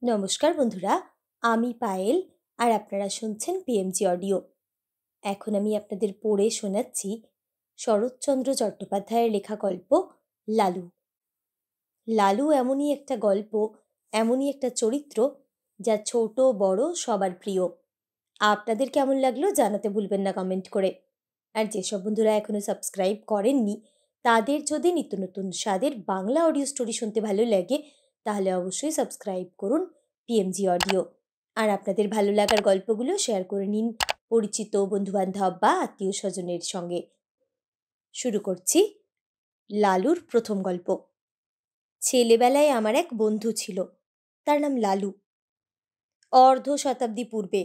নমস্কার বন্ধুরা, আমি পায়েল আর আপনারা শুনছেন পিএমজি অডিও। এখন আমি আপনাদের পড়ে শোনাচ্ছি শরৎচন্দ্র চট্টোপাধ্যায়ের লেখা গল্প লালু। লালু এমনই একটা গল্প, এমনই একটা চরিত্র যা ছোট বড় সবার প্রিয়। আপনাদের কেমন লাগলো জানাতে ভুলবেন না কমেন্ট করে। আর যেসব বন্ধুরা এখনও সাবস্ক্রাইব করেননি তাদের যদি নিত্য নতুন স্বাদের বাংলা অডিও স্টোরি শুনতে ভালো লাগে তাহলে অবশ্যই সাবস্ক্রাইব করুন পিএমজি অডিও। আর আপনাদের ভালো লাগার গল্পগুলো শেয়ার করে নিন পরিচিত বন্ধুবান্ধব বা আত্মীয় স্বজনের সঙ্গে। শুরু করছি লালুর প্রথম গল্প। ছেলেবেলায় আমার এক বন্ধু ছিল, তার নাম লালু। অর্ধ শতাব্দী পূর্বে,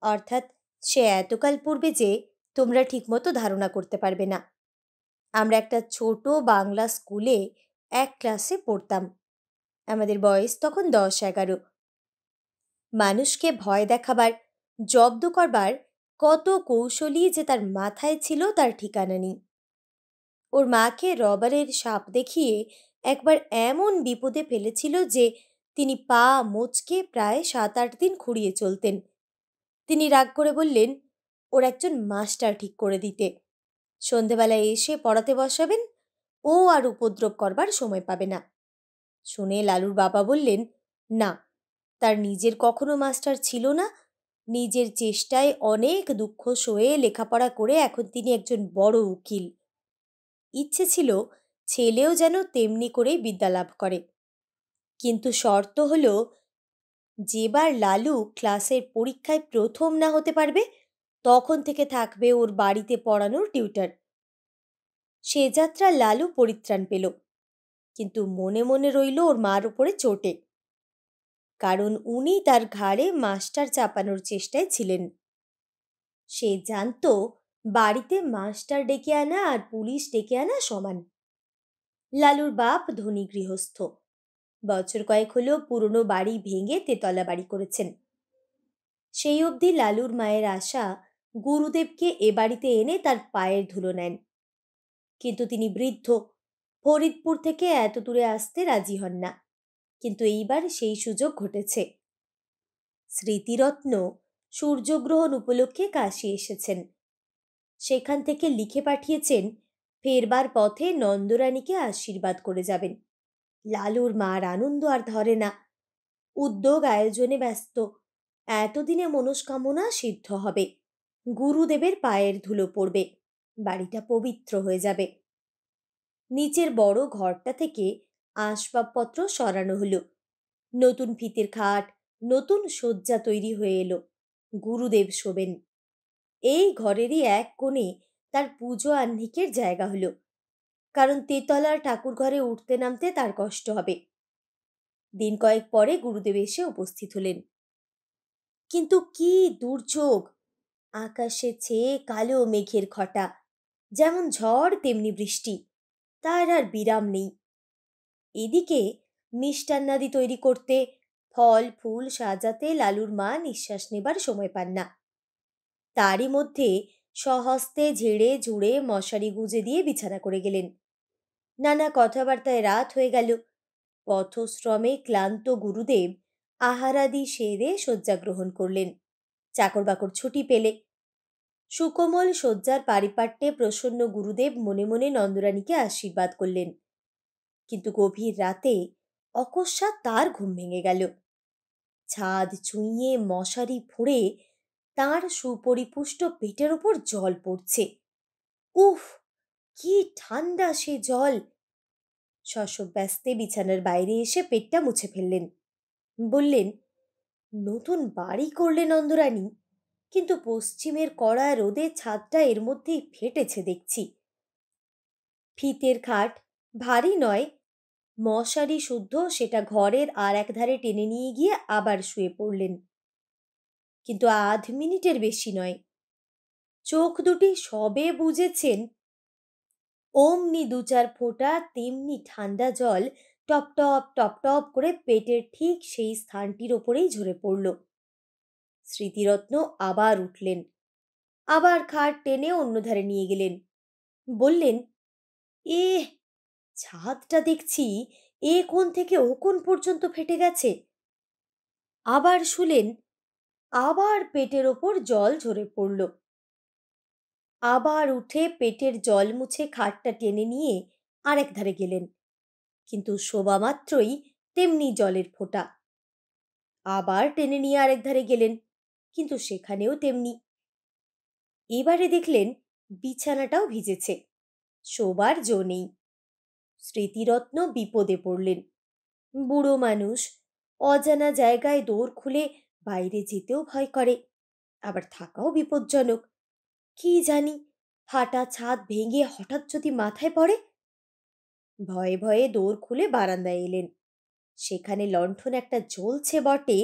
অর্থাৎ সে এতকাল পূর্বে যে তোমরা ঠিকমতো ধারণা করতে পারবে না। আমরা একটা ছোট বাংলা স্কুলে এক ক্লাসে পড়তাম। আমাদের বয়স তখন 10-11। মানুষকে ভয় দেখাবার, জব্দ করবার কত কৌশলই যে তার মাথায় ছিল তার ঠিকানা নেই। ওর মাকে রবারের সাপ দেখিয়ে একবার এমন বিপদে ফেলেছিল যে তিনি পা মোচকে প্রায় 7-8 দিন খুঁড়িয়ে চলতেন। তিনি রাগ করে বললেন ওর একজন মাস্টার ঠিক করে দিতে, সন্ধেবেলায় এসে পড়াতে বসাবেন, ও আর উপদ্রব করবার সময় পাবে না। শুনে লালুর বাবা বললেন না, তার নিজের কখনো মাস্টার ছিল না। নিজের চেষ্টায় অনেক দুঃখ সয়ে লেখাপড়া করে এখন তিনি একজন বড় উকিল। ইচ্ছে ছিল ছেলেও যেন তেমনি করেই বিদ্যা লাভ করে, কিন্তু শর্ত হলো যেবার লালু ক্লাসের পরীক্ষায় প্রথম না হতে পারবে তখন থেকে থাকবে ওর বাড়িতে পড়ানোর টিউটার। সে যাত্রা লালু পরিত্রাণ পেল, কিন্তু মনে মনে রইল ওর মার উপরে চোটে, কারণ উনি তার ঘাড়ে মাস্টার চাপানোর চেষ্টায় ছিলেন। সে জানত বাড়িতে মাস্টার ডেকে আনা আর পুলিশ ডেকে আনা সমান। লালুর বাপ ধনী গৃহস্থ, বছর কয়েক হলো পুরনো বাড়ি ভেঙে তেতলা বাড়ি করেছেন। সেই অবধি লালুর মায়ের আশা গুরুদেবকে এ বাড়িতে এনে তার পায়ের ধুলো নেন, কিন্তু তিনি বৃদ্ধ, ফরিদপুর থেকে এত দূরে আসতে রাজি হন না। কিন্তু এইবার সেই সুযোগ ঘটেছে। স্মৃতিরত্ন সূর্যগ্রহণ উপলক্ষে কাশী এসেছেন। সেখান থেকে লিখে পাঠিয়েছেন ফেরবার পথে নন্দরানীকে আশীর্বাদ করে যাবেন। লালুর মার আনন্দ আর ধরে না, উদ্যোগ আয়োজনে ব্যস্ত। এতদিনে মনস্কামনা সিদ্ধ হবে, গুরুদেবের পায়ের ধুলো পড়বে, বাড়িটা পবিত্র হয়ে যাবে। নিচের বড় ঘরটা থেকে আসবাবপত্র সরানো হলো, নতুন ফিতের খাট, নতুন শয্যা তৈরি হয়ে এলো। গুরুদেব শোবেন। এই ঘরেরই এক কোণে তার পুজো আহ্নিকের জায়গা হলো, কারণ তেতলার ঠাকুর ঘরে উঠতে নামতে তার কষ্ট হবে। দিন কয়েক পরে গুরুদেব এসে উপস্থিত হলেন। কিন্তু কি দুর্যোগ! আকাশে ছেয়ে কালো মেঘের ঘটা, যেমন ঝড় তেমনি বৃষ্টি, তার আর বিরাম নেই। এদিকে মিষ্টান্নাদি তৈরি করতে, ফল ফুল সাজাতে লালুর মা নিঃশ্বাস নেবার সময় পান না। তারই মধ্যে স্বহস্তে ঝেড়ে ঝুড়ে মশারি গুঁজে দিয়ে বিছানা করে গেলেন। নানা কথাবার্তায় রাত হয়ে গেল। পথশ্রমে ক্লান্ত গুরুদেব আহারাদি সেরে শয্যা গ্রহণ করলেন। চাকর বাকর ছুটি পেলে। সুকোমল শয্যার পারিপাট্যে প্রসন্ন গুরুদেব মনে মনে নন্দরানীকে আশীর্বাদ করলেন। কিন্তু গভীর রাতে অকস্মাৎ তার ঘুম ভেঙে গেল। ছাদ চুঁইয়ে মশারি ফুঁড়ে তাঁর সুপরিপুষ্ট পেটের উপর জল পড়ছে। উফ, কি ঠান্ডা সে জল! শশব্যস্তে বিছানার বাইরে এসে পেটটা মুছে ফেললেন। বললেন নতুন বাড়ি করলে নন্দরানী, কিন্তু পশ্চিমের কড়া রোদে ছাদটা এর মধ্যেই ফেটেছে দেখছি। ফিতের খাট ভারী নয়, মশারি শুদ্ধ, সেটা ঘরের আর এক ধারে টেনে নিয়ে গিয়ে আবার শুয়ে পড়লেন। কিন্তু আধ মিনিটের বেশি নয়, চোখ দুটি সবে বুজেছেন অমনি 2-4 ফোঁটা তেমনি ঠান্ডা জল টপ টপ টপ টপ করে পেটের ঠিক সেই স্থানটির ওপরেই ঝরে পড়ল। স্মৃতিরত্ন আবার উঠলেন, আবার খাট টেনে অন্য ধারে নিয়ে গেলেন। বললেন এ ছাদটা দেখছি এ কোণ থেকে ও কোণ পর্যন্ত ফেটে গেছে। আবার শুলেন, আবার পেটের ওপর জল ঝরে পড়ল। আবার উঠে পেটের জল মুছে খাটটা টেনে নিয়ে আরেক ধারে গেলেন, কিন্তু শোবা মাত্রই তেমনি জলের ফোঁটা। আবার টেনে নিয়ে আরেক ধারে গেলেন, কিন্তু সেখানেও তেমনি। এবারে দেখলেন বিছানাটাও ভিজেছে, শোবার জো নেই। স্মৃতিরত্ন বিপদে পড়লেন। বুড়ো মানুষ, অজানা জায়গায় দোর খুলে বাইরে যেতেও ভয় করে, আবার থাকাও বিপজ্জনক। কি জানি, ফাটা ছাদ ভেঙে হঠাৎ যদি মাথায় পড়ে। ভয়ে ভয়ে দোর খুলে বারান্দায় এলেন। সেখানে লণ্ঠন একটা জ্বলছে বটে,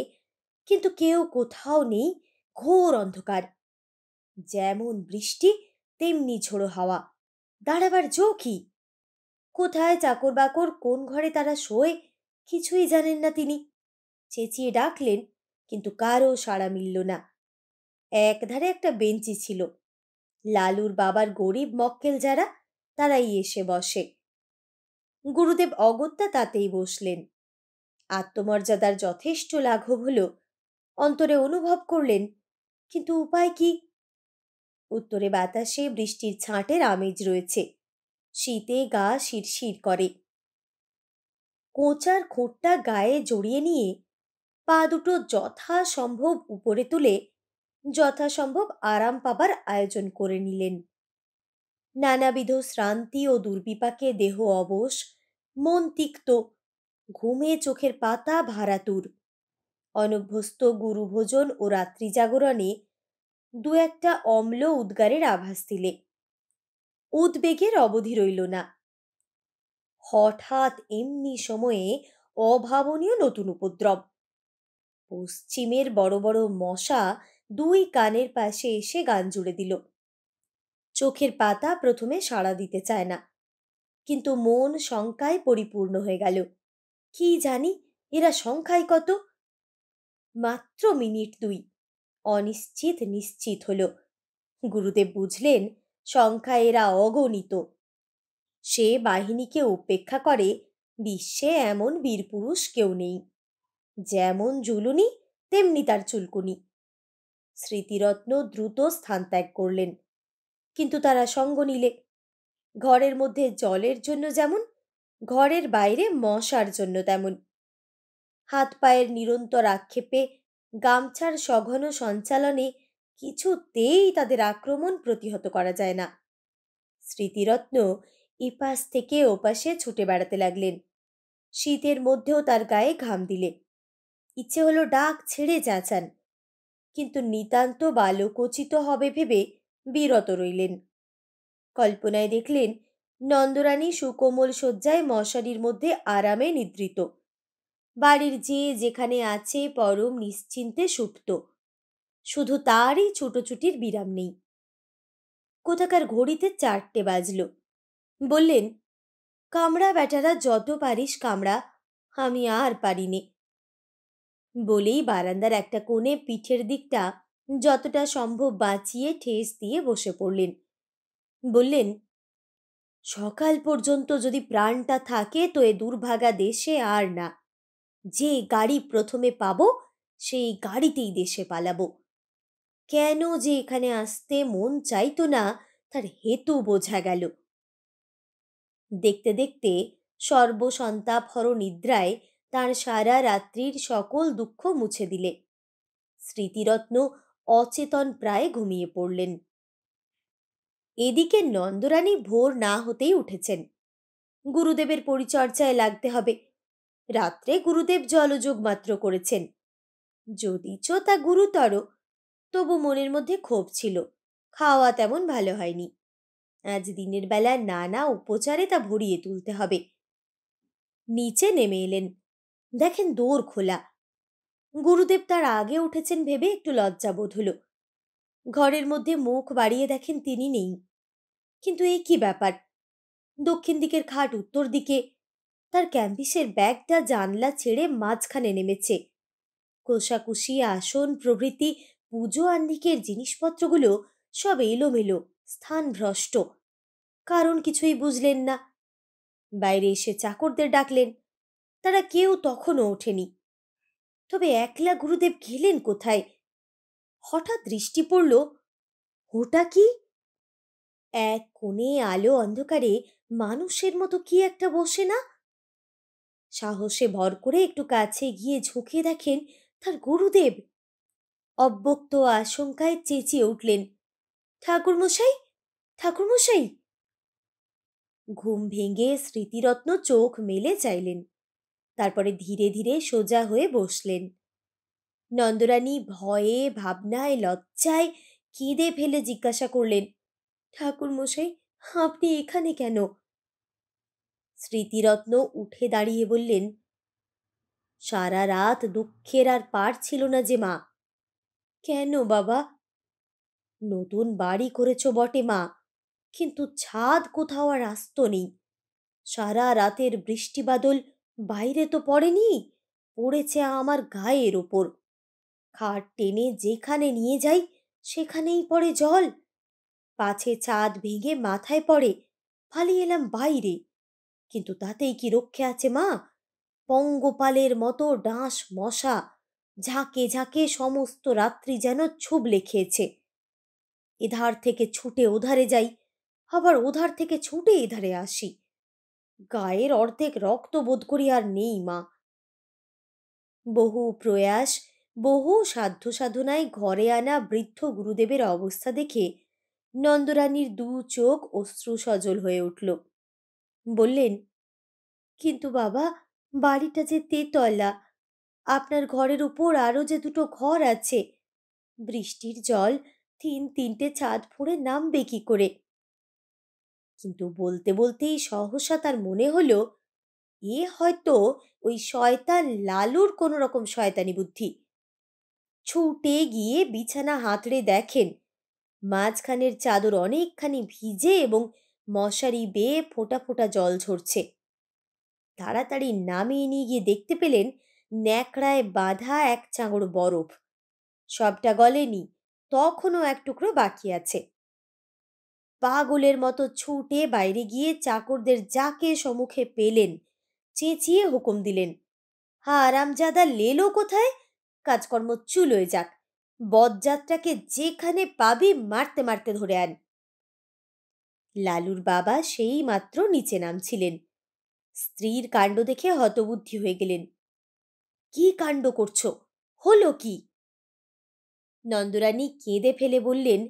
কিন্তু কেউ কোথাও নেই, ঘোর অন্ধকার। যেমন বৃষ্টি তেমনি ঝোড়ো হাওয়া, দাঁড়াবার জো কি? কোথায় চাকর বাকর, কোন ঘরে তারা শোয়, কিছুই জানেন না তিনি। চেঁচিয়ে ডাকলেন, কিন্তু কারও সাড়া মিলল না। একধারে একটা বেঞ্চি ছিল, লালুর বাবার গরিব মক্কেল যারা, তারাই এসে বসে। গুরুদেব অগত্যা তাতেই বসলেন। আত্মমর্যাদার যথেষ্ট লাঘব হল, অন্তরে অনুভব করলেন, কিন্তু উপায় কি? উত্তরে বাতাসে বৃষ্টির ছাঁটের আমেজ রয়েছে, শীতে গা শিরশির করে। কোঁচার খোঁটটা গায়ে জড়িয়ে নিয়ে পা দুটো যথাসম্ভব উপরে তুলে যথাসম্ভব আরাম পাবার আয়োজন করে নিলেন। নানাবিধ শ্রান্তি ও দুর্বিপাকে দেহ অবশ, মন তিক্ত, ঘুমে চোখের পাতা ভারাতুর। অনভ্যস্ত গুরুভোজন ও রাত্রি জাগরণে দু একটা অম্ল উদ্গারের আভাস দিলে। উদ্বেগের অবধি রইল না। হঠাৎ এমনি সময়ে অভাবনীয় নতুন উপদ্রব। পশ্চিমের বড় বড় মশা দুই কানের পাশে এসে গান জুড়ে দিল। চোখের পাতা প্রথমে সাড়া দিতে চায় না, কিন্তু মন শঙ্কায় পরিপূর্ণ হয়ে গেল। কি জানি এরা সংখ্যায় কত? মাত্র মিনিট দুই অনিশ্চিত নিশ্চিত হল। গুরুদেব বুঝলেন সংখ্যা এরা অগণিত। সে বাহিনীকে উপেক্ষা করে বিশ্বে এমন বীরপুরুষ কেউ নেই। যেমন জুলুনি তেমনি তার চুলকুনি। স্মৃতিরত্ন দ্রুত স্থান ত্যাগ করলেন, কিন্তু তারা সঙ্গ নিলে। ঘরের মধ্যে জলের জন্য যেমন, ঘরের বাইরে মশার জন্য তেমন। হাত পায়ের নিরন্তর আক্ষেপে, গামছার সঘন সঞ্চালনে কিছুতেই তাদের আক্রমণ প্রতিহত করা যায় না। স্মৃতিরত্ন এপাশ থেকে ওপাশে ছুটে বেড়াতে লাগলেন। শীতের মধ্যেও তার গায়ে ঘাম দিলে। ইচ্ছে হলো ডাক ছেড়ে চেঁচান, কিন্তু নিতান্ত বালকোচিত হবে ভেবে বিরত রইলেন। কল্পনায় দেখলেন নন্দরানী সুকোমল শয্যায় মশারির মধ্যে আরামে নিদ্রিত, বাড়ির যে যেখানে আছে পরম নিশ্চিন্তে সুপ্ত। শুধু তারই ছুটোছুটির বিরাম নেই। কোথাকার ঘড়িতে 4টে বাজল। বললেন, কামড়া বেটারা, যত পারিস কামড়া, আমি আর পারিনে। বলেই বারান্দার একটা কোণে পিঠের দিকটা যতটা সম্ভব বাঁচিয়ে ঠেস দিয়ে বসে পড়লেন। বললেন, সকাল পর্যন্ত যদি প্রাণটা থাকে তো এ দুর্ভাগা দেশে আর না। যে গাড়ি প্রথমে পাবো সেই গাড়িতেই দেশে পালাবো। কেন যে এখানে আসতে মন চাইতো না তার হেতু বোঝা গেল। দেখতে দেখতে সর্বসন্তাপ হর নিদ্রায় তার সারা রাত্রির সকল দুঃখ মুছে দিলে। স্মৃতিরত্ন অচেতন প্রায় ঘুমিয়ে পড়লেন। এদিকে নন্দরানী ভোর না হতেই উঠেছেন। গুরুদেবের পরিচর্যায় লাগতে হবে। রাত্রে গুরুদেব জলযোগ মাত্র করেছেন, যদিচ তা গুরুতর, তবু মনের মধ্যে ক্ষোভ ছিল। খাওয়া তেমন ভালো হয়নি। আজ দিনের বেলা নানা উপচারে তা ভরিয়ে তুলতে হবে। নিচে নেমে এলেন, দেখেন দোর খোলা। গুরুদেব তার আগে উঠেছেন ভেবে একটু লজ্জা বোধ হলো। ঘরের মধ্যে মুখ বাড়িয়ে দেখেন তিনি নেই। কিন্তু এই কি ব্যাপার? দক্ষিণ দিকের খাট উত্তর দিকে, তার ক্যাম্পিসের ব্যাগটা জানলা ছেড়ে মাঝখানে নেমেছে। কোষাকুষি, আসন প্রভৃতি পুজো আহ্নিকের জিনিসপত্রগুলো সব এলোমেলো, স্থানভ্রষ্ট। কারণ কিছুই বুঝলেন না। বাইরে এসে চাকরদের ডাকলেন, তারা কেউ তখনও ওঠেনি। তবে একলা গুরুদেব গেলেন কোথায়? হঠাৎ দৃষ্টি পড়ল, ওটা কি? এক কোণে আলো অন্ধকারে মানুষের মতো কি একটা বসে না? সাহসে ভর করে একটু কাছে গিয়ে ঝুঁকে দেখেন তার গুরুদেব। অব্যক্ত আশঙ্কায় চেঁচিয়ে উঠলেন, ঠাকুরমশাই, ঠাকুরমশাই! ঘুম ভেঙে স্মৃতিরত্ন চোখ মেলে চাইলেন, তারপরে ধীরে ধীরে সোজা হয়ে বসলেন। নন্দরানী ভয়ে, ভাবনায়, লজ্জায় কেঁদে ফেলে জিজ্ঞাসা করলেন, ঠাকুরমশাই, আপনি এখানে কেন? স্মৃতিরত্ন উঠে দাঁড়িয়ে বললেন, সারা রাত দুঃখের আর পার ছিল না যে মা। কেন বাবা? নতুন বাড়ি করেছ বটে মা, কিন্তু ছাদ কোথাও আর আস্ত নেই। সারা রাতের বৃষ্টি বাদল বাইরে তো পড়েনি, পড়েছে আমার গায়ের ওপর। খাট টেনে যেখানে নিয়ে যাই সেখানেই পড়ে জল। পাছে ছাদ ভেঙে মাথায় পড়ে, পালিয়ে এলাম বাইরে, কিন্তু তাতেই কি রক্ষে আছে মা? পঙ্গপালের মতো ডাঁশ মশা ঝাঁকে ঝাঁকে সমস্ত রাত্রি যেন ছুবলে খেয়েছে। এধার থেকে ছুটে ওধারে যাই, আবার ওধার থেকে ছুটে এধারে আসি। গায়ের অর্ধেক রক্ত বোধ করি আর নেই মা। বহু প্রয়াস, বহু সাধ্য সাধনায় ঘরে আনা বৃদ্ধ গুরুদেবের অবস্থা দেখে নন্দরানীর দু চোখ অশ্রু সজল হয়ে উঠল। বললেন, কিন্তু বাবা, বাড়িটা যে তেতলা, আপনার ঘরের উপর আরো যে দুটো ঘর আছে, বৃষ্টির জল তিনটে ছাদ ফুঁড়ে নামবে কি করে? কিন্তু বলতে বলতেই সহসা তার মনে হলো, এ হয়তো ওই শয়তান লালুর কোনো রকম শয়তানি বুদ্ধি। ছুটে গিয়ে বিছানা হাতড়ে দেখেন মাঝখানের চাদর অনেকখানি ভিজে এবং মশারি বেয়ে ফোঁটা ফোঁটা জল ঝরছে। তাড়াতাড়ি নামিয়ে নিয়ে গিয়ে দেখতে পেলেন ন্যাকড়ায় বাঁধা এক চাঙড় বরফ। সবটা গলেনি, তখনও এক টুকরো বাকি আছে। পাগলের মতো ছুটে বাইরে গিয়ে চাকরদের যাকে সম্মুখে পেলেন চেঁচিয়ে হুকুম দিলেন, হারামজাদা লেলো কোথায়? কাজকর্ম চুলোয় যাক, বজ্জাতটাকে যেখানে পাবি মারতে মারতে ধরে আন। লালুর বাবা সেই মাত্র নিচে নামছিলেন। স্ত্রীর কাণ্ড দেখে হতবুদ্ধি হয়ে গেলেন। কি কাণ্ড করছো? হলো কি? নন্দরানী কেঁদে ফেলে বললেন,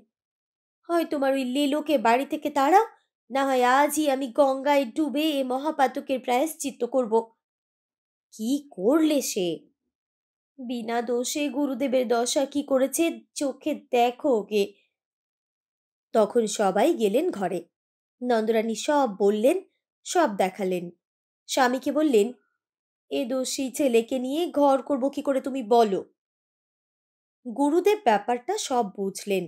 হয় তোমার ওই লেলোকে বাড়ি থেকে তাড়াও, না হয় আজই আমি গঙ্গায় ডুবে এ মহাপাতকের প্রায়শ্চিত্ত করব। কি করলে সে? বিনা দোষে গুরুদেবের দশা কি করেছে চোখে দেখো গে। তখন সবাই গেলেন ঘরে। নন্দরানী সব বললেন, সব দেখালেন। স্বামীকে বললেন, এ দোষী ছেলেকে নিয়ে ঘর করব কি করে তুমি বলো? গুরুদেব ব্যাপারটা সব বুঝলেন।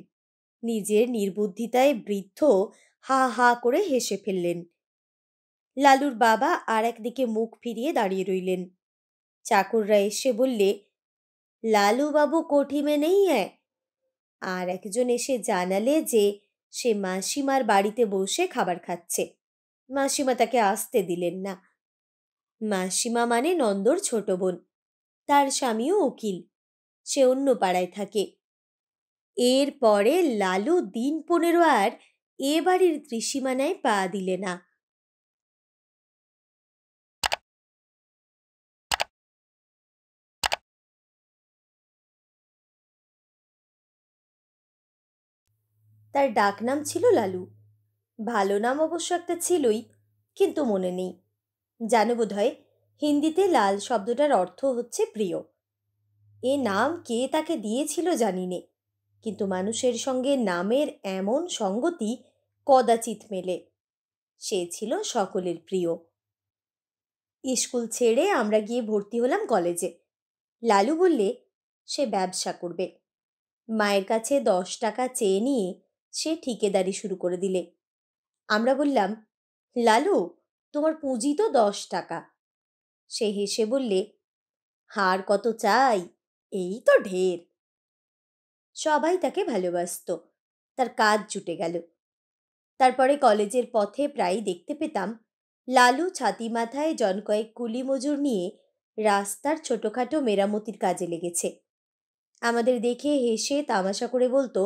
নিজের নির্বুদ্ধিতায় বৃদ্ধ হা হা করে হেসে ফেললেন। লালুর বাবা আর একদিকে মুখ ফিরিয়ে দাঁড়িয়ে রইলেন। চাকররা এসে বললে, লালু বাবু কোঠি মে নেই হ্যায়। আর একজন এসে জানালে যে সে মাসিমার বাড়িতে বসে খাবার খাচ্ছে। মাসিমা তাকে আসতে দিলেন না। মাসিমা মানে নন্দর ছোট বোন, তার স্বামীও উকিল, সে অন্য পাড়ায় থাকে। এর পরে লালু দিন 15 আর এ বাড়ির ত্রিসীমানায় পা দিলে না। তার ডাকনাম ছিল লালু। ভালো নাম অবশ্য একটা ছিলই, কিন্তু মনে নেই। জানো বোধ হয় হিন্দিতে লাল শব্দটার অর্থ হচ্ছে প্রিয়। এ নাম কে তাকে দিয়েছিল জানি নে, কিন্তু মানুষের সঙ্গে নামের এমন সঙ্গতি কদাচিৎ মেলে। সে ছিল সকলের প্রিয়। স্কুল ছেড়ে আমরা গিয়ে ভর্তি হলাম কলেজে। লালু বললে সে ব্যবসা করবে। মায়ের কাছে 10 টাকা চেয়ে নিয়ে সে ঠিকেদারি শুরু করে দিলে। আমরা বললাম, লালু, তোমার পুঁজি তো 10 টাকা। সে হেসে বললে, হার কত চাই, এই তো ঢের। সবাই তাকে ভালোবাসত, তার কাজ জুটে গেল। তারপরে কলেজের পথে প্রায় দেখতে পেতাম লালু ছাতি মাথায় জন কয়েক কুলি মজুর নিয়ে রাস্তার ছোটখাটো মেরামতির কাজে লেগেছে। আমাদের দেখে হেসে তামাশা করে বলতো,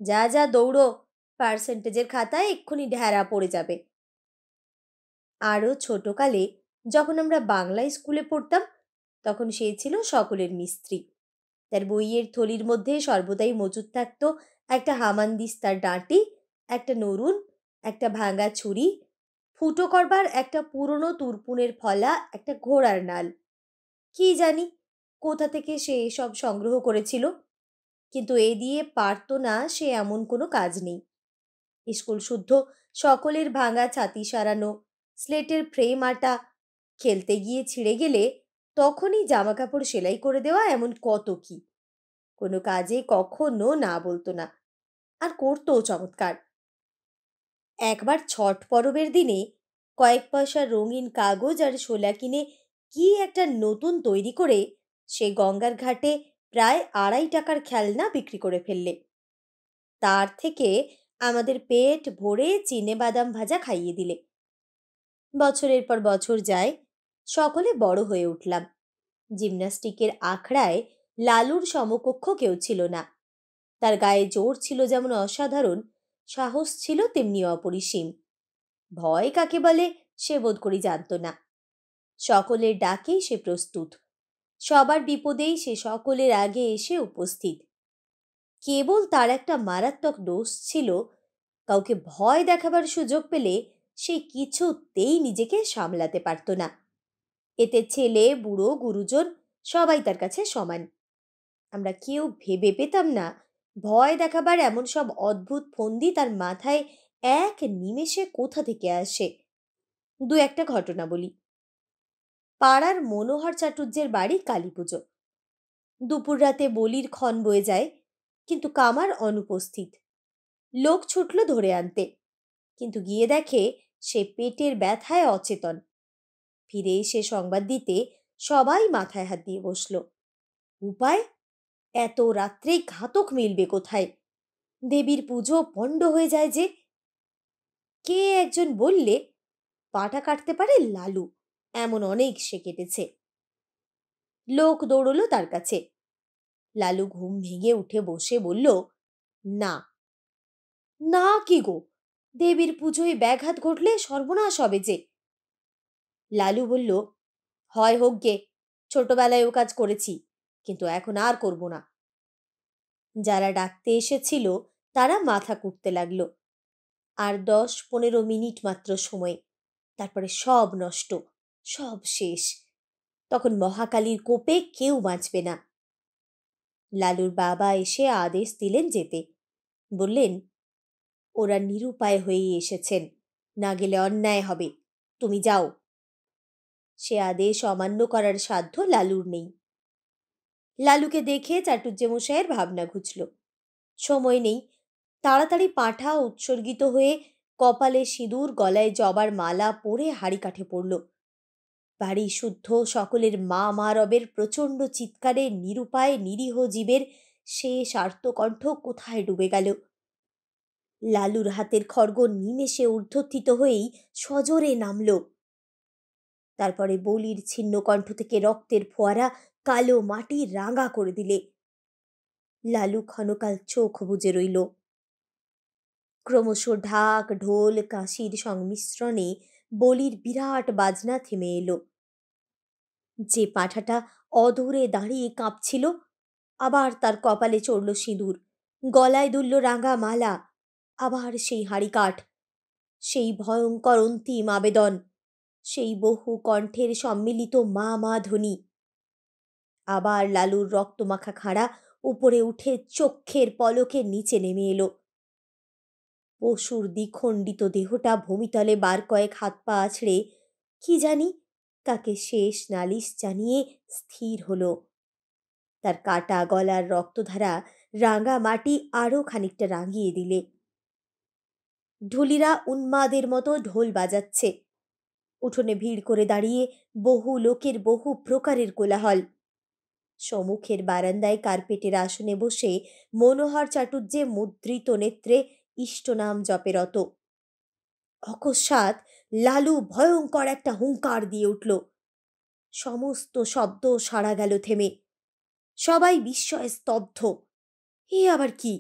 যা যা দৌড়ো, পার্সেন্টেজের খাতায় এক্ষুনি ঢেরা পড়ে যাবে। আরও ছোটকালে যখন আমরা বাংলা স্কুলে পড়তাম, তখন সে ছিল সকলের মিস্ত্রি। তার বইয়ের থলির মধ্যে সর্বদাই মজুদ থাকত একটা হামানদিস্তার ডাঁটি, একটা নরুন, একটা ভাঙা ছুরি, ফুটো করবার একটা পুরনো তুরপুনের ফলা, একটা ঘোড়ার নাল। কি জানি কোথা থেকে সে এসব সংগ্রহ করেছিল, কিন্তু এ দিয়ে পারত না সে এমন কোনো কাজ নেই। স্কুল শুদ্ধ সকলের ভাঙা ছাতি সারানো, স্লেটের ফ্রেম আটা, খেলতে গিয়ে ছিঁড়ে গেলে তখনই জামাকাপড় সেলাই করে দেওয়া, এমন কত কি। কোনো কাজে কখনো না বলতো না, আর করতোও চমৎকার। একবার ছট পরবের দিনে কয়েক পয়সার রঙিন কাগজ আর শোলা কিনে কি একটা নতুন তৈরি করে সে গঙ্গার ঘাটে প্রায় 2.5 টাকার খেলনা বিক্রি করে ফেললে। তার থেকে আমাদের পেট ভরে চিনেবাদাম ভাজা খাইয়ে দিলে। বছরের পর বছর যায়, সকলে বড় হয়ে উঠলাম। জিমন্যাস্টিকের আখড়ায় লালুর সমকক্ষ কেউ ছিল না। তার গায়ে জোর ছিল যেমন অসাধারণ, সাহস ছিল তেমনি অপরিসীম। ভয় কাকে বলে সে বোধ করি জানত না। সকলের ডাকেই সে প্রস্তুত, সবার বিপদেই সে সকলের আগে এসে উপস্থিত। কেবল তার একটা মারাত্মক দোষ ছিল, কাউকে ভয় দেখাবার সুযোগ পেলে সে কিছুতেই নিজেকে সামলাতে পারত না। এতে ছেলে বুড়ো গুরুজন সবাই তার কাছে সমান। আমরা কেউ ভেবে পেতাম না ভয় দেখাবার এমন সব অদ্ভুত ফন্দি তার মাথায় এক নিমেষে কোথা থেকে আসে। দু একটা ঘটনা বলি। পাড়ার মনোহর চাটুর্যের বাড়ি কালী পুজো। দুপুর রাতে বলির ক্ষণ বয়ে যায়, কিন্তু কামার অনুপস্থিত। লোক ছুটল ধরে আনতে, কিন্তু গিয়ে দেখে সে পেটের ব্যথায় অচেতন। ফিরে এসে সংবাদ দিতে সবাই মাথায় হাত দিয়ে বসল। উপায়? এত রাত্রে ঘাতক মিলবে কোথায়? দেবীর পুজো পণ্ড হয়ে যায় যে। কে একজন বললে, পাটা কাটতে পারে লালু, এমন অনেক সে কেটেছে। লোক দৌড়ল তার কাছে। লালু ঘুম ভেঙে উঠে বসে বলল, না। না কি গো, দেবীর পুজোয় ব্যাঘাত ঘটলে সর্বনাশ হবে যে। লালু বলল, হয় হোক গে, ছোটবেলায় ও কাজ করেছি, কিন্তু এখন আর করব না। যারা ডাকতে এসেছিল তারা মাথা কুটতে লাগলো। আর 10-15 মিনিট মাত্র সময়, তারপরে সব নষ্ট, সব শেষ। তখন মহাকালীর কোপে কেউ বাঁচবে না। লালুর বাবা এসে আদেশ দিলেন যেতে। বললেন, ওরা নিরুপায় হয়েই এসেছেন, না গেলে অন্যায় হবে, তুমি যাও। সে আদেশ অমান্য করার সাধ্য লালুর নেই। লালুকে দেখে চাটুজ্যেমশাইয়ের ভাবনা ঘুচল। সময় নেই। তাড়াতাড়ি পাঁঠা উৎসর্গিত হয়ে কপালে সিঁদুর, গলায় জবার মালা পরে হাড়ি কাঠে পড়ল। বাড়ি শুদ্ধ সকলের মা মা রবের প্রচণ্ড চিৎকারে নিরুপায় নিরীহ জীবের শেষ আর্তকণ্ঠ কোথায় ডুবে গেল। লালুর হাতের খড়গ নিমেষে ঊর্ধ্বথিত হয়েই সজোরে নামল। তারপরে বলির ছিন্ন কণ্ঠ থেকে রক্তের ফোয়ারা কালো মাটি রাঙা করে দিলে। লালু ক্ষণকাল চোখ বুজে রইল। ক্রমশ ঢাক, ঢোল, কাঁসির সংমিশ্রণে বলির বিরাট বাজনা থেমে এলো। যে পাঁঠাটা অদূরে দাঁড়িয়ে কাঁপছিল, আবার তার কপালে চড়ল সিঁদুর, গলায় দুলল রাঙা মালা। আবার সেই হাঁড়ি কাঠ, সেই ভয়ঙ্কর অন্তিম আবেদন, সেই বহু কণ্ঠের সম্মিলিত মা মা ধ্বনি। আবার লালুর রক্তমাখা খাড়া উপরে উঠে চক্ষের পলকে নিচে নেমে এলো। পশুর দ্বিখণ্ডিত দেহটা ভূমিতলে বার কয়েক হাত পা আছড়ে কি জানি তাকে শেষ নালিশ জানিয়ে স্থির হলো। তার কাটা গলার রক্তধারা রাঙা মাটি আরো খানিকটা রাঙিয়ে দিলে। ঢুলিরা উন্মাদের মতো ঢোল বাজাচ্ছে। উঠোনে ভিড় করে দাঁড়িয়ে বহু লোকের বহু প্রকারের কোলাহল। সম্মুখের বারান্দায় কার্পেটের আসনে বসে মনোহর চাটুর্যে মুদ্রিত নেত্রে ইষ্টনাম জপে রত। অকস্মাৎ লালু ভয়ঙ্কর একটা হুঙ্কার দিয়ে উঠল। সমস্ত শব্দ সাড়া গেল থেমে। সবাই বিস্ময়ে স্তব্ধ। এ আবার কি?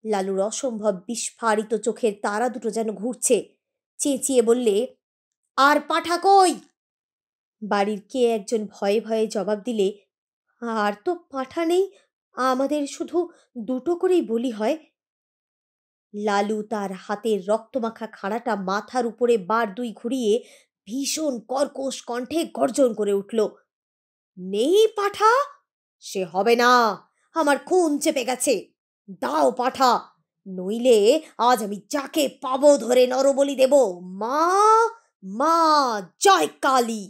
লালুর অসম্ভব বিস্ফারিত চোখের তারা দুটো যেন ঘুরছে। চেঁচিয়ে বললে, আর পাঠা কই? বাড়ির কে একজন ভয়ে ভয়ে জবাব দিলে, আর তো পাঁঠা নেই, আমাদের শুধু দুটো করেই বলি হয়। লালু তার হাতের রক্তমাখা খাড়াটা মাথার উপরে বার দুই ঘুরিয়ে ভীষণ কর্কশ কণ্ঠে গর্জন করে উঠল, নেই পাঠা? সে হবে না, আমার খুন চেপে গেছে। দাও পাঠা, নইলে আজ আমি যাকে পাবো ধরে নরবলি দেব। মা, মা, জয় কালী!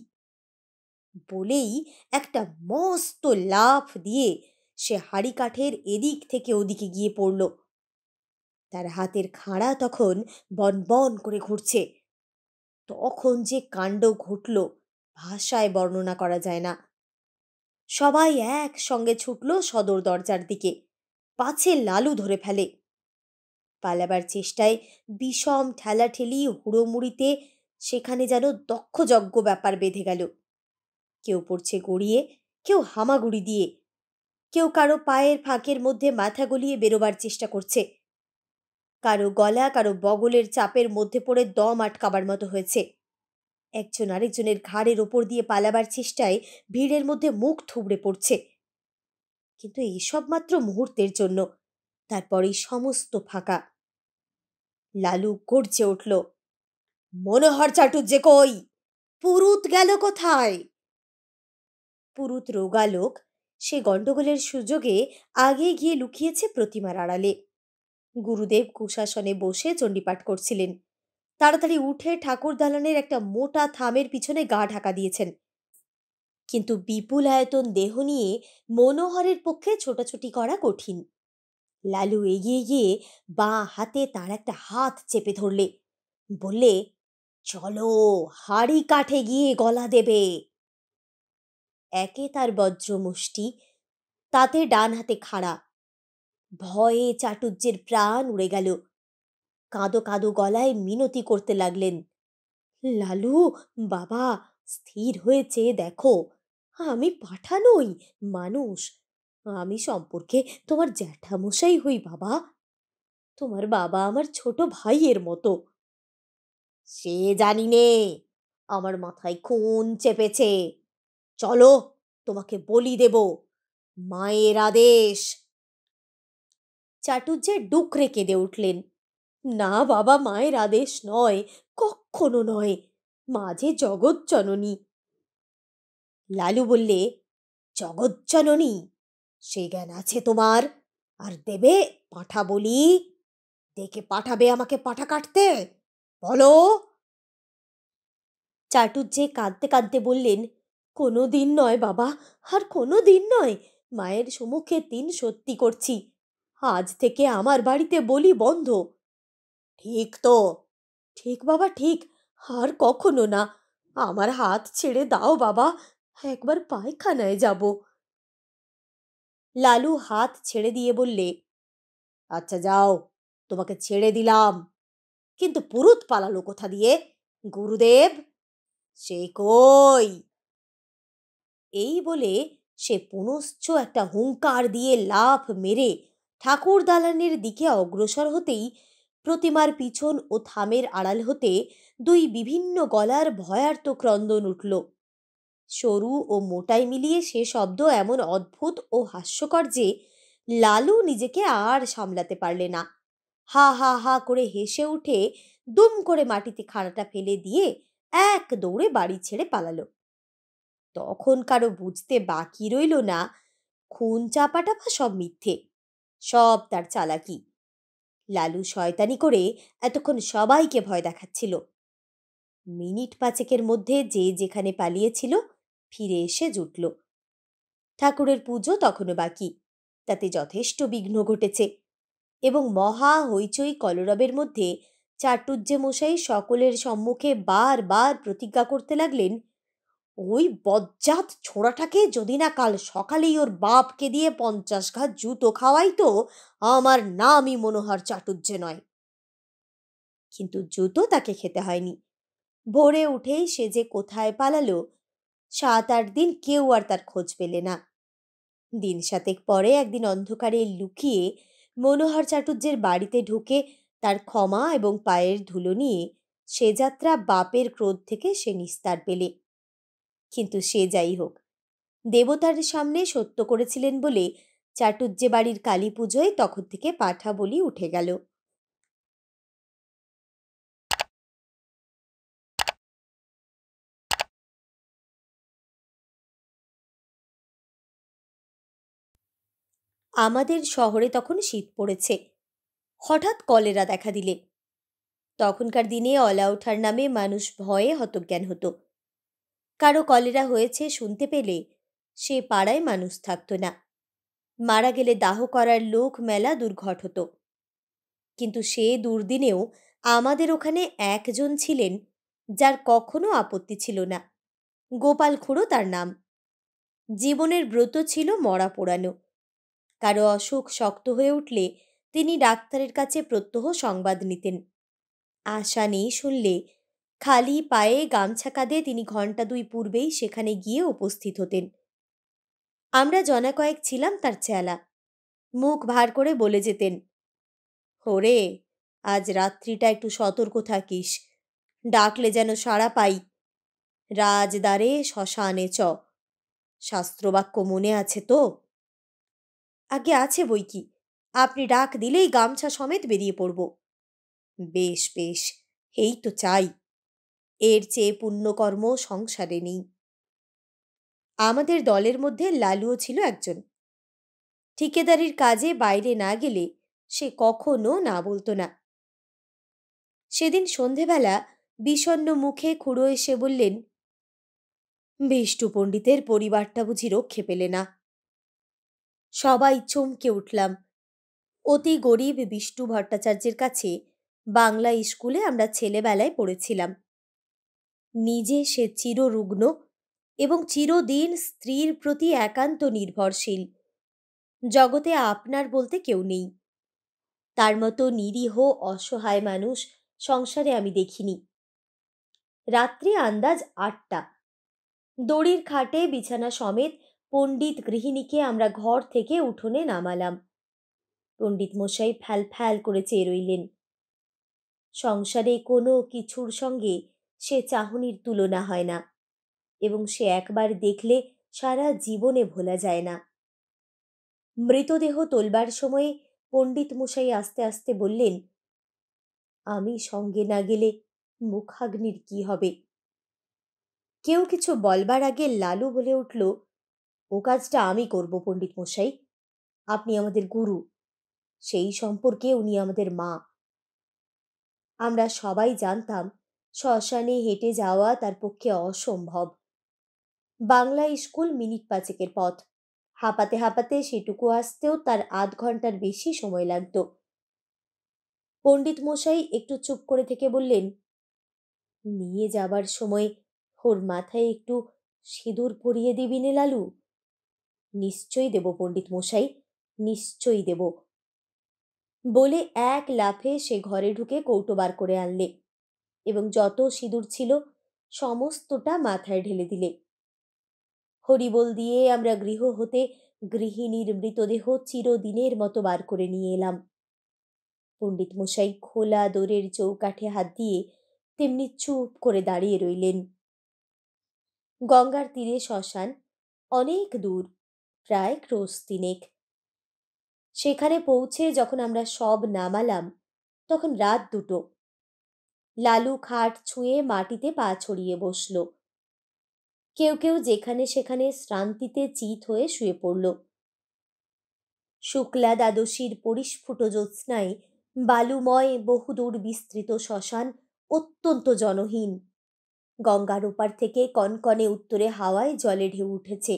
বলেই একটা মস্ত লাফ দিয়ে সে হাড়ি কাঠের এদিক থেকে ওদিকে গিয়ে পড়ল। তার হাতের খাড়া তখন বন বন করে ঘুরছে। তখন যে কাণ্ড ঘটল ভাষায় বর্ণনা করা যায় না। সবাই একসঙ্গে ছুটল সদর দরজার দিকে, পাছে লালু ধরে ফেলে। পালাবার চেষ্টায় বিষম ঠেলাঠেলি হুড়োমুড়িতে সেখানে যেন দক্ষযজ্ঞ ব্যাপার বেঁধে গেল। কেউ পড়ছে গড়িয়ে, কেউ হামাগুড়ি দিয়ে, কেউ কারো পায়ের ফাঁকের মধ্যে মাথা গলিয়ে বেরোবার চেষ্টা করছে, কারো গলা কারো বগলের চাপের মধ্যে পড়ে দম আটকাবার মতো হয়েছে। একজন আরেকজনের ঘাড়ের ওপর দিয়ে পালাবার চেষ্টায় ভিড়ের মধ্যে মুখ থুবড়ে পড়ছে। কিন্তু এসব মাত্র মুহূর্তের জন্য, তারপরেই সমস্ত ফাঁকা। লালু গর্জে উঠল, মনোহর চাটুর্যে কই? পুরুত গেল কোথায়? পুরুত রোগা লোক, সে গণ্ডগোলের সুযোগে আগে গিয়ে লুকিয়েছে প্রতিমার আড়ালে। গুরুদেব কুশাসনে বসে চণ্ডীপাঠ করছিলেন। তাড়াতাড়ি উঠে ঠাকুর দালানের একটা মোটা থামের পিছনে গা ঢাকা দিয়েছেন। কিন্তু বিপুল আয়তন দেহ নিয়ে মনোহরের পক্ষে ছোটাছুটি করা কঠিন। লালু এগিয়ে গিয়ে বাঁ হাতে তার একটা হাত চেপে ধরলে, বললে, চলো, হাড়ি কাঠে গিয়ে গলা দেবে। একে তার বজ্রমুষ্টি, তাতে ডান হাতে খাড়া। ভয়ে চাটুজ্যের প্রাণ উড়ে গেল। কাঁদো কাঁদো গলায় মিনতি করতে লাগলেন, লালু বাবা, স্থির হয়েছে দেখো, আমি পাঠা নই, মানুষ। আমি সম্পর্কে তোমার জ্যাঠামশাই হই বাবা। তোমার বাবা আমার ছোট ভাইয়ের মতো। সে জানি নে, আমার মাথায় খুন চেপেছে। চলো, তোমাকে বলি দেব, মায়ের আদেশ। চাটুজ্যে ডুকরে কেঁদে উঠলেন, না বাবা, মায়ের আদেশ নয়, কক্ষনো নয়, মা যে জগজ্জননী। লালু বললে, জগজ্জননী? সে জ্ঞান আছে তোমার? আর দেবে পাঠা বলি? দেখে পাঠাবে আমাকে পাঠা কাটতে? বলো। চাটুজ্যে কাঁদতে কাঁদতে বললেন, কোনো দিন নয় বাবা, আর কোনো দিন নয়। মায়ের সম্মুখে তিন সত্যি করছি, আজ থেকে আমার বাড়িতে বলি বন্ধ। ঠিক তো? ঠিক বাবা, ঠিক, আর কখনো না। আমার হাত ছেড়ে দাও বাবা, একবার পায়খানায় যাব। লালু হাত ছেড়ে দিয়ে বললে, আচ্ছা যাও, তোমাকে ছেড়ে দিলাম, কিন্তু পুরুত পালালো কোথা দিয়ে? গুরুদেব সে কই? এই বলে সে পুনশ্চ একটা হুঙ্কার দিয়ে লাফ মেরে ঠাকুর দালানের দিকে অগ্রসর হতেই প্রতিমার পিছন ও থামের আড়াল হতে দুই বিভিন্ন গলার ভয়ার্ত ক্রন্দন উঠল। সরু ও মোটাই মিলিয়ে সে শব্দ এমন অদ্ভুত ও হাস্যকর যে লালু নিজেকে আর সামলাতে পারলে না। হা হা হা করে হেসে উঠে দুম করে মাটিতে খাড়াটা ফেলে দিয়ে এক দৌড়ে বাড়ি ছেড়ে পালালো। তখন কারো বুঝতে বাকি রইল না খুন চাপাটা বা সব মিথ্যে, সব তার চালাকি। লালু শয়তানি করে এতক্ষণ সবাইকে ভয় দেখাচ্ছিল। মিনিট পাঁচেকের মধ্যে যে যেখানে পালিয়েছিল ফিরে এসে জুটল। ঠাকুরের পুজো তখনও বাকি, তাতে যথেষ্ট বিঘ্ন ঘটেছে, এবং মহা হইচই কলরবের মধ্যে চাটুজ্জে মশাই সকলের সম্মুখে বার বার প্রতিজ্ঞা করতে লাগলেন, ওই বজ্জাত ছোঁড়াটাকে যদি না কাল সকালেই ওর বাপকে দিয়ে 50 ঘা জুতো খাওয়াই তো আমার নামই মনোহর চাটুজ্জে নয়। কিন্তু জুতো তাকে খেতে হয়নি। ভোরে উঠেই সে যে কোথায় পালালো 7-8 দিন কেউ আর তার খোঁজ পেলে না। দিন 7 পরে একদিন অন্ধকারে লুকিয়ে মনোহর চাটুর্যের বাড়িতে ঢুকে তার ক্ষমা এবং পায়ের ধুলো নিয়ে সে যাত্রা বাপের ক্রোধ থেকে সে নিস্তার পেলে। কিন্তু সে যাই হোক, দেবতার সামনে সত্য করেছিলেন বলে চাটুজ্জে বাড়ির কালী পুজোয় তখন থেকে পাঠা বলি উঠে গেল। আমাদের শহরে তখন শীত পড়েছে। হঠাৎ কলেরা দেখা দিলে তখনকার দিনে অলা ওঠার নামে মানুষ ভয়ে হতজ্ঞান হতো। কারো কলেরা হয়েছে শুনতে পেলে সে পাড়ায় মানুষ থাকত না। মারা গেলে দাহ করার লোক মেলা দুর্ঘট হতো। কিন্তু সে দুর্দিনেও আমাদের ওখানে একজন ছিলেন যার কখনো আপত্তি ছিল না। গোপাল খুড়ো তার নাম। জীবনের ব্রত ছিল মরা পোড়ানো। কারো অসুখ শক্ত হয়ে উঠলে তিনি ডাক্তারের কাছে প্রত্যহ সংবাদ নিতেন। আশা নেই শুনলে খালি পায়ে গামছা কাঁধে তিনি ঘণ্টা 2 পূর্বেই সেখানে গিয়ে উপস্থিত হতেন। আমরা জনা কয়েক ছিলাম তার চেলা। মুখ ভার করে বলে যেতেন, ওরে, আজ রাত্রিটা একটু সতর্ক থাকিস, ডাকলে যেন সাড়া পাই। রাজদ্বারে শ্মশানে চ, শাস্ত্রবাক্য মনে আছে তো? আগে আছে বই কি, আপনি ডাক দিলেই গামছা সমেত বেরিয়ে পড়ব। বেশ বেশ, এই তো চাই, এর চেয়ে পুণ্যকর্ম সংসারে নেই। আমাদের দলের মধ্যে লালুও ছিল একজন। ঠিকেদারির কাজে বাইরে না গেলে সে কখনো না বলতো না। সেদিন সন্ধেবেলা বিষণ্ণ মুখে খুড়ো এসে বললেন, বিষ্টু পণ্ডিতের পরিবারটা বুঝি রক্ষে পেলে না? সবাই চমকে উঠলাম। অতি গরিব বিষ্টু ভট্টাচার্যের কাছে বাংলা স্কুলে আমরা ছেলেবেলায় পড়েছিলাম। নিজে সে চিররুগ্ন এবং চিরদিন স্ত্রীর প্রতি একান্ত নির্ভরশীল। জগতে আপনার বলতে কেউ নেই। তার মতো নিরীহ অসহায় মানুষ সংসারে আমি দেখিনি। রাত্রি আন্দাজ 8টা। দড়ির খাটে বিছানা সমেত পণ্ডিত গৃহিণীকে আমরা ঘর থেকে উঠোনে নামালাম। পণ্ডিত মশাই ফ্যাল ফ্যাল করে চেয়ে রইলেন। সংসারে কোনো কিছুর সঙ্গে সে চাহনির তুলনা হয় না এবং সে একবার দেখলে সারা জীবনে ভোলা যায় না। মৃতদেহ তোলবার সময়ে পণ্ডিত মশাই আস্তে আস্তে বললেন, আমি সঙ্গে না গেলে মুখাগ্নির কি হবে? কেউ কিছু বলবার আগে লালু বলে উঠল, ও কাজটা আমি করব পণ্ডিত মশাই। আপনি আমাদের গুরু, সেই সম্পর্কে উনি আমাদের মা। আমরা সবাই জানতাম শ্মশানে হেঁটে যাওয়া তার পক্ষে অসম্ভব। বাংলা স্কুল মিনিট 5 পথ। হাঁপাতে হাঁপাতে সেটুকু আসতেও তার আধ ঘন্টার বেশি সময় লাগত। পণ্ডিত মশাই একটু চুপ করে থেকে বললেন, নিয়ে যাবার সময় ওর মাথায় একটু সিঁদুর পরিয়ে দিবি নে লালু? নিশ্চয়ই দেব পণ্ডিত মশাই, নিশ্চয়ই দেব। বলে এক লাফে সে ঘরে ঢুকে কৌটো বার করে আনলে এবং যত সিঁদুর ছিল সমস্তটা মাথায় ঢেলে দিলে। হরিবোল দিয়ে আমরা গৃহ হতে গৃহিণীর মৃতদেহ চিরদিনের মতো বার করে নিয়ে এলাম। পণ্ডিত মশাই খোলা দোরের চৌকাঠে হাত দিয়ে তেমনি চুপ করে দাঁড়িয়ে রইলেন। গঙ্গার তীরে শ্মশান, অনেক দূর, প্রায় ক্রোশ 3। সেখানে পৌঁছে যখন আমরা সব নামালাম তখন রাত 2টো। লালু খাট ছুঁয়ে মাটিতে পা ছড়িয়ে বসল। কেউ কেউ যেখানে সেখানে শ্রান্তিতে চিত হয়ে শুয়ে পড়ল। শুক্লা দ্বাদশীর পরিস্ফুট জ্যোৎস্নায় বালুময় বহুদূর বিস্তৃত শ্মশান অত্যন্ত জনহীন। গঙ্গার ওপার থেকে কনকনে উত্তরে হাওয়ায় জলে ঢেউ উঠেছে।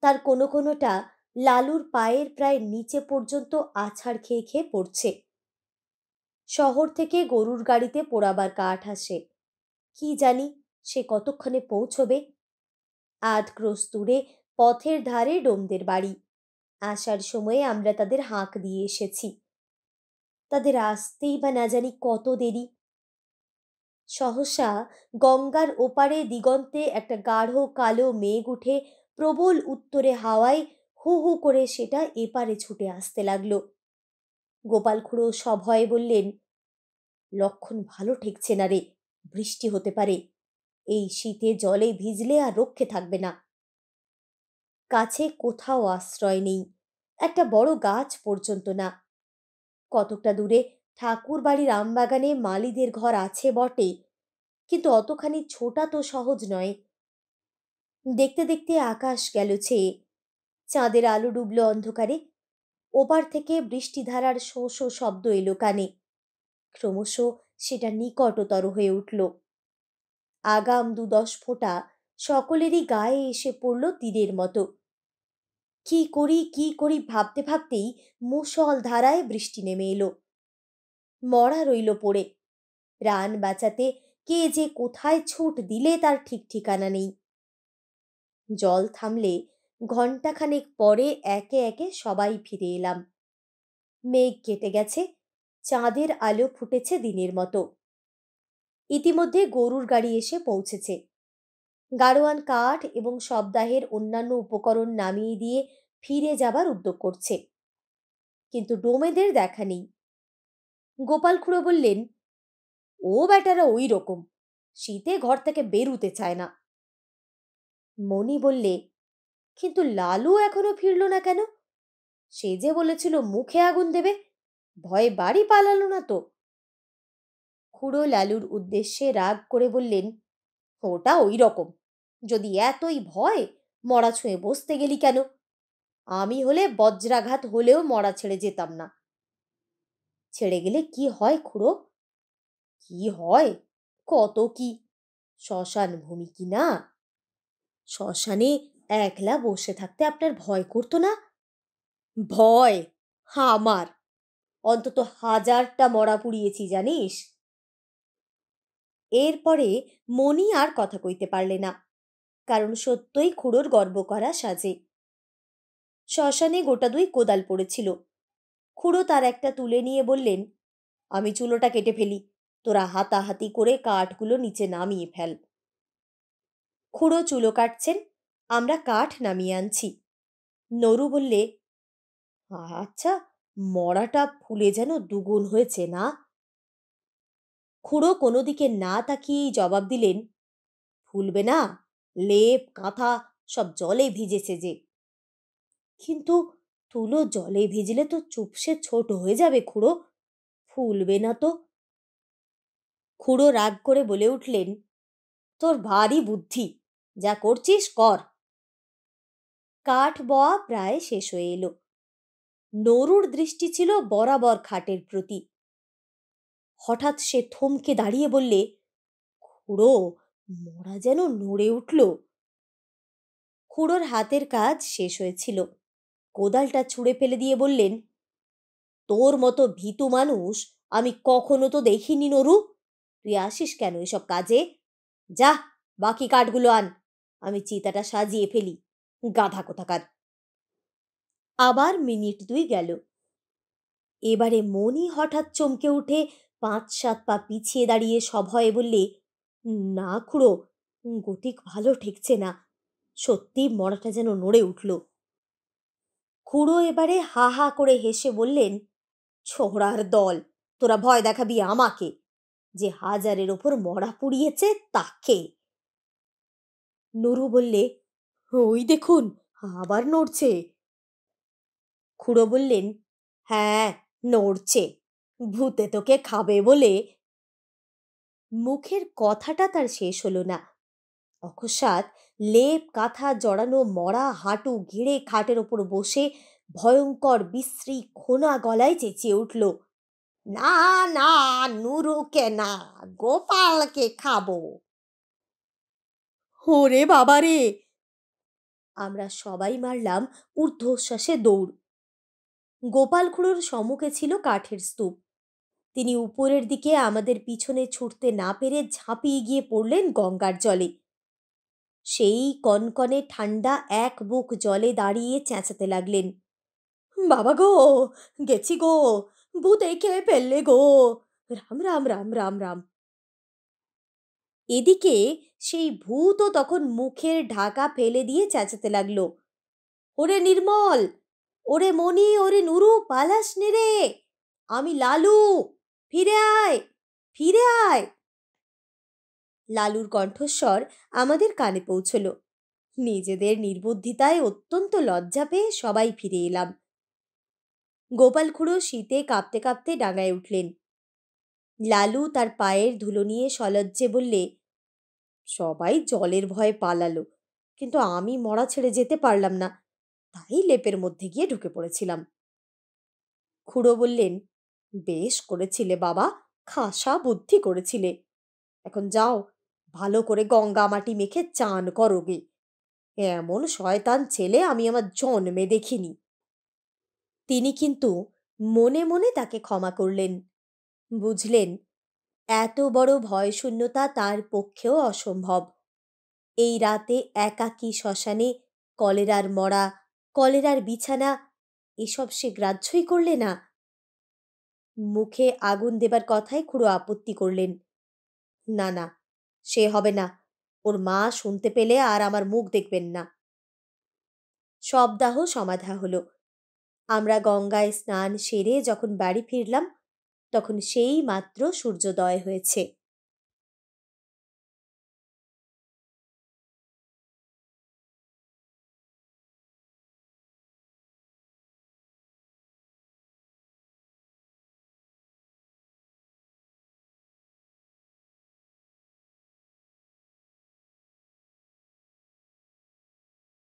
তার কোনো কোনোটা লালুর পায়ের প্রায় নিচে পর্যন্ত আছাড় খেয়ে খেয়ে পড়ছে। শহর থেকে গরুর গাড়িতে পোড়াবার কাঠ আসে। কি জানি সে কতক্ষণে পৌঁছবে। 8 ক্রোশ দূরে পথের ধারে ডোমদের বাড়ি। আসার সময়ে আমরা তাদের হাঁক দিয়ে এসেছি। তাদের আসতেই বা না জানি কত দেরি। সহসা গঙ্গার ওপারে দিগন্তে একটা গাঢ় কালো মেঘ উঠে প্রবল উত্তরে হাওয়ায় হু হু করে সেটা এপারে ছুটে আসতে লাগলো। গোপাল খুড়ো সভয়ে বললেন, লক্ষণ ভালো ঠেকছে না রে, বৃষ্টি হতে পারে। এই শীতে জলে ভিজলে আর রক্ষে থাকবে না। কাছে কোথাও আশ্রয় নেই, একটা বড় গাছ পর্যন্ত না। কতকটা দূরে ঠাকুর বাড়ির আমবাগানে মালীদের ঘর আছে বটে, কিন্তু অতখানি ছোটা তো সহজ নয়। দেখতে দেখতে আকাশ গেল ছেয়ে, চাঁদের আলো ডুবলো অন্ধকারে। ওপার থেকে বৃষ্টিধারার শোঁ শোঁ শব্দ এলো কানে। ক্রমশ সেটা নিকটতর হয়ে উঠল। আগাম ২-১০ ফোঁটা সকলেরই গায়ে এসে পড়ল তীরের মতো। কি করি কি করি ভাবতে ভাবতেই মুষল ধারায় বৃষ্টি নেমে এলো। মরা রইল পড়ে। প্রাণ বাঁচাতে কে যে কোথায় ছুট দিলে তার ঠিক ঠিকানা নেই। জল থামলে ঘণ্টাখানেক পরে একে একে সবাই ফিরে এলাম। মেঘ কেটে গেছে, চাঁদের আলো ফুটেছে দিনের মতো। ইতিমধ্যে গরুর গাড়ি এসে পৌঁছেছে। গাড়োয়ান কাঠ এবং শবদাহের অন্যান্য উপকরণ নামিয়ে দিয়ে ফিরে যাবার উদ্যোগ করছে, কিন্তু ডোমেদের দেখা নেই। গোপাল খুড়ো বললেন, ও বেটারা ওই রকম, শীতে ঘর থেকে বেরুতে চায় না। মণি বললে, কিন্তু লালু এখনো ফিরল না কেন? সে যে বলেছিল মুখে আগুন দেবে, ভয়ে বাড়ি পালালো না তো? খুড়ো লালুর উদ্দেশ্যে রাগ করে বললেন, ওটা ওই রকম। যদি এতই ভয়, মরা ছুঁয়ে বসতে গেলি কেন? আমি হলে বজ্রাঘাত হলেও মরা ছেড়ে যেতাম না। ছেড়ে গেলে কি হয় খুড়ো? কি হয়? কত কি! শ্মশান ভূমি কি না? শ্মশানে একলা বসে থাকতে আপনার ভয় করতো না? ভয় আমার! অন্তত ১০০০টা মরা পুড়িয়েছি জানিস। এরপরে মণি আর কথা কইতে পারলে না, কারণ সত্যই খুড়োর গর্ব করা সাজে। শ্মশানে গোটা ২ কোদাল পড়েছিল। খুড়ো তার একটা তুলে নিয়ে বললেন, আমি চুলোটা কেটে ফেলি, তোরা হাতাহাতি করে কাঠগুলো নিচে নামিয়ে ফেল। খুড়ো চুলো কাটছেন, আমরা কাঠ নামিয়ে আনছি। নরু বললে, আচ্ছা, মরাটা ফুলে যেন দুগুণ হয়েছে না? খুড়ো কোনো দিকে না তাকিয়েই জবাব দিলেন, ফুলবে না? লেপ কাঁথা সব জলে ভিজেছে যে। কিন্তু তুলো জলে ভিজলে তো চুপসে ছোট হয়ে যাবে খুড়ো, ফুলবে না তো। খুড়ো রাগ করে বলে উঠলেন, তোর ভারী বুদ্ধি, যা করছিস কর। কাঠ বওয়া প্রায় শেষ হয়ে এলো। নরুর দৃষ্টি ছিল বরাবর খাটের প্রতি। হঠাৎ সে থমকে দাঁড়িয়ে বললে, খুড়ো, মরা যেন নড়ে উঠল। খুড়োর হাতের কাজ শেষ হয়েছিল। কোদালটা ছুঁড়ে ফেলে দিয়ে বললেন, তোর মতো ভীতু মানুষ আমি কখনো তো দেখিনি নরু। তুই আসিস কেন এসব কাজে? যা, বাকি কাঠগুলো আন, আমি চিতাটা সাজিয়ে ফেলি, গাধা কোথাকার। আবার মিনিট ২ গেল। এবারে মণি হঠাৎ চমকে উঠে ৫-৭ পা পিছিয়ে দাঁড়িয়ে সভয়ে বললে, না খুড়ো, গতিক ভালো ঠেকছে না, সত্যি মরাটা যেন নড়ে উঠল। খুড়ো এবারে হা হা করে হেসে বললেন, ছোড়ার দল, তোরা ভয় দেখাবি আমাকে, যে ১০০০-এর ওপর মরা পুড়িয়েছে তাকে। নরু বললে, ওই দেখুন, আবার নড়ছে। খুড়ো বললেন, হ্যাঁ, নড়ছে, ভূতে তোকে খাবে বলে। মুখের কথাটা তার শেষ হলো না। অকস্মাৎ লেপ কাঁথা জড়ানো মরা হাঁটু ঘিরে খাটের ওপর বসে ভয়ঙ্কর বিশ্রী খোনা গলায় চেঁচিয়ে উঠল, না না, নুরুকে না, গোপালকে খাবো। ওরে বাবারে! আমরা সবাই মারলাম ঊর্ধ্বশ্বাসে দৌড়। গোপাল খুড়োর সম্মুখে ছিল কাঠের স্তূপ। তিনি উপরের দিকে আমাদের পিছনে ছুটতে না পেরে ঝাঁপিয়ে গিয়ে পড়লেন গঙ্গার জলে। সেই কনকনে ঠান্ডা এক বুক জলে দাঁড়িয়ে চেঁচাতে লাগলেন, বাবা গো, গেছি গো, ভূতে খেয়ে ফেললে গো, রাম রাম রাম রাম রাম। এদিকে সেই ভূতও তখন মুখের ঢাকা ফেলে দিয়ে চেঁচাতে লাগলো, ওরে নির্মল, ওরে মণি, ওরে নুরু, পালাস নে রে, আমি লালু, ফিরে আয়, ফিরে আয়। লালুর কণ্ঠস্বর আমাদের কানে পৌঁছল। নিজেদের নির্বুদ্ধিতায় অত্যন্ত লজ্জা পেয়ে সবাই ফিরে এলাম। গোপাল খুড়ো শীতে কাঁপতে কাঁপতে ডাঙায় উঠলেন। লালু তার পায়ের ধুলো নিয়ে সলজ্জে বললে, সবাই জলের ভয়ে পালালো, কিন্তু আমি মরা ছেড়ে যেতে পারলাম না, তাই লেপের মধ্যে গিয়ে ঢুকে পড়েছিলাম। খুড়ো বললেন, বেশ করেছিলে বাবা, খাসা বুদ্ধি করেছিলে। এখন যাও, ভালো করে গঙ্গা মাটি মেখে চান করো গে। এমন শয়তান ছেলে আমি আমার জন্মে দেখিনি। তিনি কিন্তু মনে মনে তাকে ক্ষমা করলেন। বুঝলেন, এত বড় ভয়শূন্যতা তার পক্ষেও অসম্ভব। এই রাতে একাকী শ্মশানে কলেরার মরা, কলেরার বিছানা, এসব সে গ্রাহ্যই করলে না। মুখে আগুন দেবার কথায় খুড়ো আপত্তি করলেন, না না, সে হবে না, ওর মা শুনতে পেলে আর আমার মুখ দেখবেন না। সব দাহ সমাধা হলো। আমরা গঙ্গায় স্নান সেরে যখন বাড়ি ফিরলাম, তখন সেই মাত্র সূর্যোদয় হয়েছে।